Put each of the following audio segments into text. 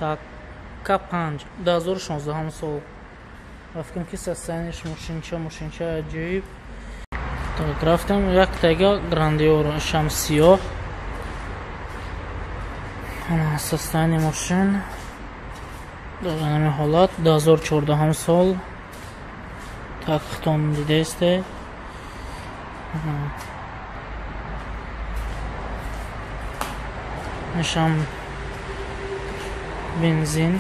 Так, К5 2016 сол. Рафтем ки состояниеш мошинча аҷоиб. Так, рафтем як тага грандиор шамсиё. Состояние машин дар ҳамин ҳолат 2014 сол. Так, хитон дидесте. Нишам бензин.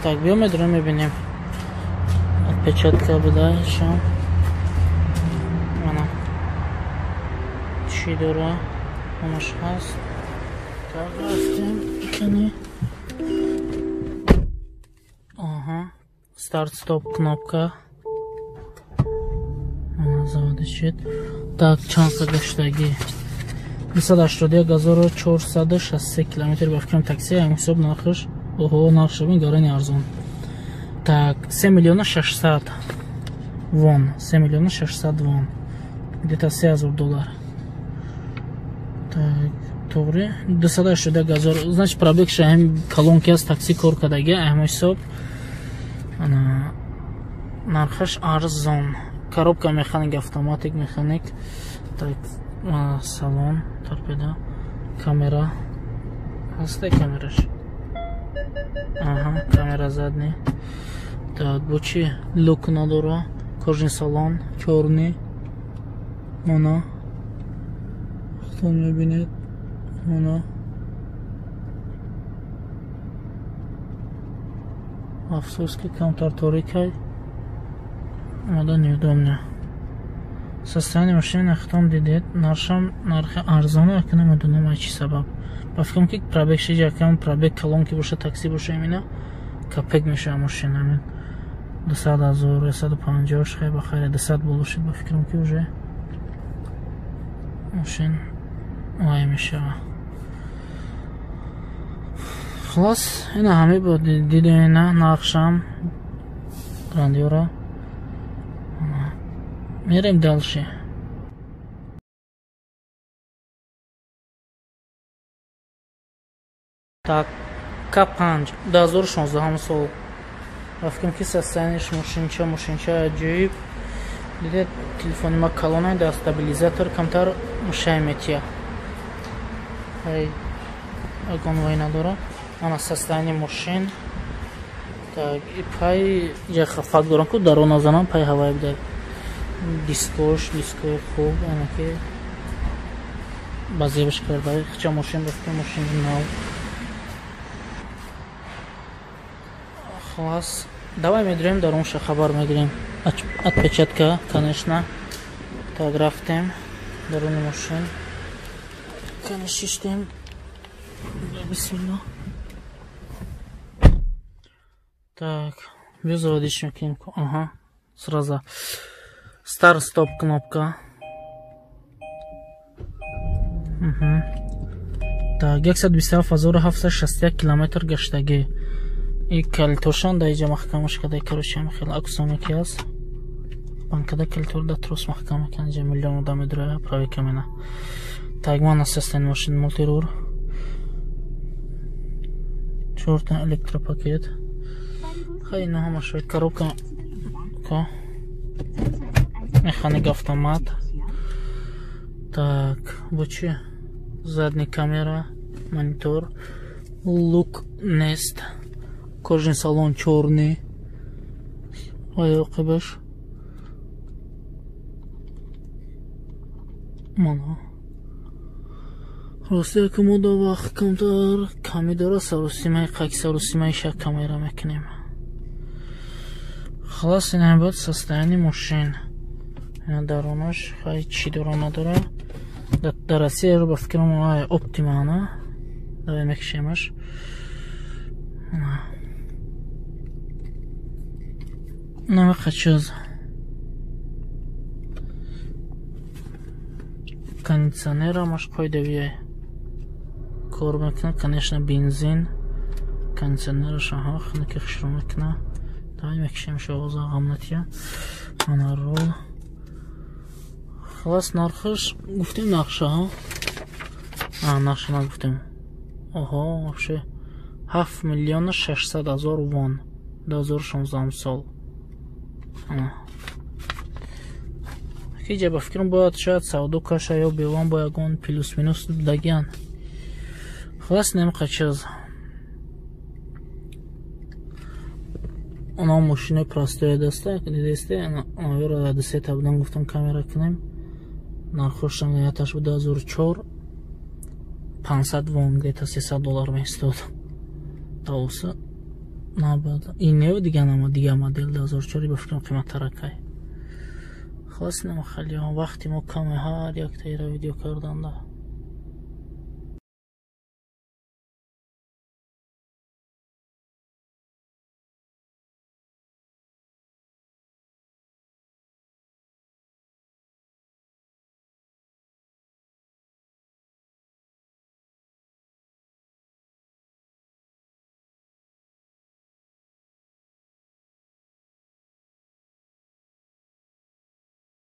Так, биомедро мебинем. Отпечатка буда шам. Ана. Чӣ дора? Ҳамаш ҳаст. Так, рафтем кани. Аҳа. Старт стоп кнопка. Ана заводи шид. Так, чанд гаштагӣ? 281463 км бафкам такси ҳам ҳисоб нархаш. Оҳо, нархш бин гарани арзон. Так, 3,600,000 вон, 3,600,000 вон. Где-то $3,000. Так, тоғри 280,000. Значит, пробег шаҳим колонки аз такси кор кадаги ҳам ҳисоб. Ана нархаш арзон. Коробка механик, автоматик механик. Так, салон, торпеда, камера. Ҳасте камераш? Аҳа, камера задни. Так, бо чи лук надора, кожин салон, чорни. Мона. Хтон мебинед. Мона. Афсуски камтар торикай. Мода неудобно. Состояние машины хтон дидед. Нархи арзона, ака намедунам ай чи сабаб. Ба фикрам ки пробег ши якам пробег колонки боша, такси боша, имена капек меша машина. Амин 200,000, 150 шхай ба хайр 200 болушид. Ба фикрам ки уже машин ой меша. Халас, ина ҳами бо дидоина нархшам грандиора. Мерем далши. Так, К5 2016 сол. Рафтем ки состояниеш мошинча аҷоиб. Дидед телефони ма калонай да стабилизатор камтар мушай метия. Ай агонвай надора. Ана состояние машин. Так, и пай яха факт дорам ку даро назанам пай ҳавай бидар. Дискош хуб, ана ки базебаш карда. Хича машин рафтем машин нав. Халас, давай медрем дарунша хабар мегирем. Отпечатка, конечно. Так, рафтем даруни машин. Канишиштем. Бисмилла. Так, заводить макинку. Ага, сразу. Старт стоп кнопка. Так, 127,761 км гаштаги. И калитошан да иҷа маҳкамаш кадай карочам хел аксоне ки аст. Банкада калитор да трос маҳкам кан иҷа миллион одам медра правика мена. Так, ман ассистент машин мултирур. Чорта электропакет. Хай на ҳама шоид коробка ко. Механик автомат. Так, бо чи? Задни камера, монитор, лук нест. Кожин салон чорни. Оёқи баш. Мана. Росте ки мо до вақт камтар ками дора сарусимаи қайк сарусимаи шак камера мекунем. Халас ин бод состояние машин. Ина даронаш хай чи дора надора. Дар Россия ро ба фикрам ай оптимана. Давай мекшемаш. Намақа чиз. Кондиционерамаш қойдавияй. Кор мекна, конечно, бензин. Кондиционераш, аҳа, хина ки хишро мекна. Давай мекшемаш овоза ғамнатия. ана рол خلاص нархаш гуфтем нақша нақша нагуфтем оҳо вообще 7 миллион 600 000 вон 2016 сол ки ба фикрам бояд шояд савдо каша ё бевон бо ягон плюс минус дагян خلاص немқа чиз она машина простая даста дидесте наверное десета будам гуфтам камера кинем нархошам яташ бу 2004 500 вон где-то $300 меистод тавса набад ин не дига нама дига модель 2004 ба фикрам қиматтаракай خلاص нема хали вақти мо каме ҳар як таира видео карданда